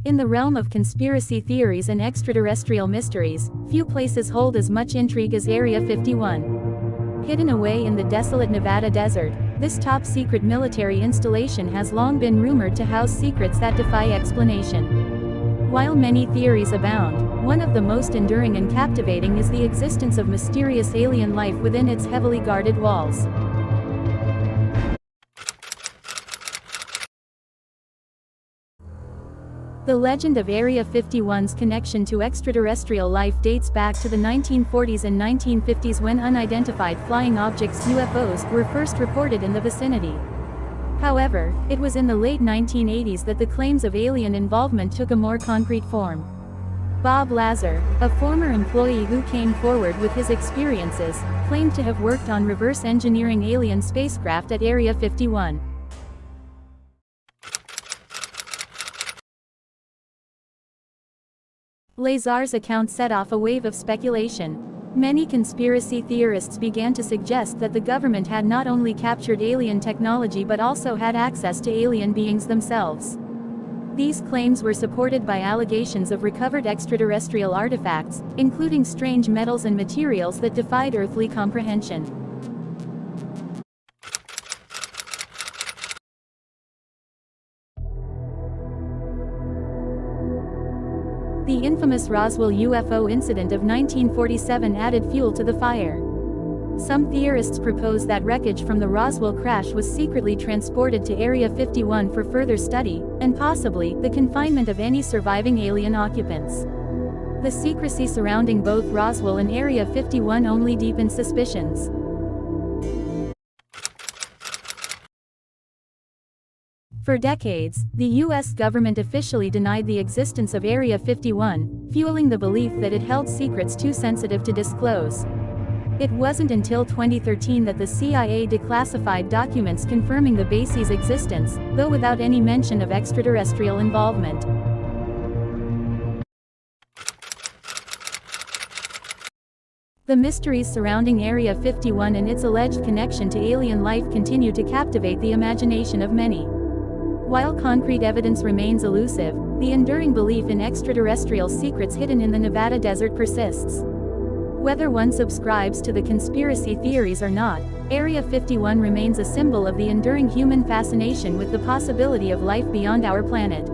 In the realm of conspiracy theories and extraterrestrial mysteries, few places hold as much intrigue as Area 51. Hidden away in the desolate Nevada desert, this top-secret military installation has long been rumored to house secrets that defy explanation. While many theories abound, one of the most enduring and captivating is the existence of mysterious alien life within its heavily guarded walls. The legend of Area 51's connection to extraterrestrial life dates back to the 1940s and 1950s when unidentified flying objects (UFOs) were first reported in the vicinity. However, it was in the late 1980s that the claims of alien involvement took a more concrete form. Bob Lazar, a former employee who came forward with his experiences, claimed to have worked on reverse engineering alien spacecraft at Area 51. Lazar's account set off a wave of speculation. Many conspiracy theorists began to suggest that the government had not only captured alien technology but also had access to alien beings themselves. These claims were supported by allegations of recovered extraterrestrial artifacts, including strange metals and materials that defied earthly comprehension. The infamous Roswell UFO incident of 1947 added fuel to the fire. Some theorists propose that wreckage from the Roswell crash was secretly transported to Area 51 for further study, and possibly, the confinement of any surviving alien occupants. The secrecy surrounding both Roswell and Area 51 only deepened suspicions. For decades, the U.S. government officially denied the existence of Area 51, fueling the belief that it held secrets too sensitive to disclose. It wasn't until 2013 that the CIA declassified documents confirming the base's existence, though without any mention of extraterrestrial involvement. The mysteries surrounding Area 51 and its alleged connection to alien life continue to captivate the imagination of many. While concrete evidence remains elusive, the enduring belief in extraterrestrial secrets hidden in the Nevada desert persists. Whether one subscribes to the conspiracy theories or not, Area 51 remains a symbol of the enduring human fascination with the possibility of life beyond our planet.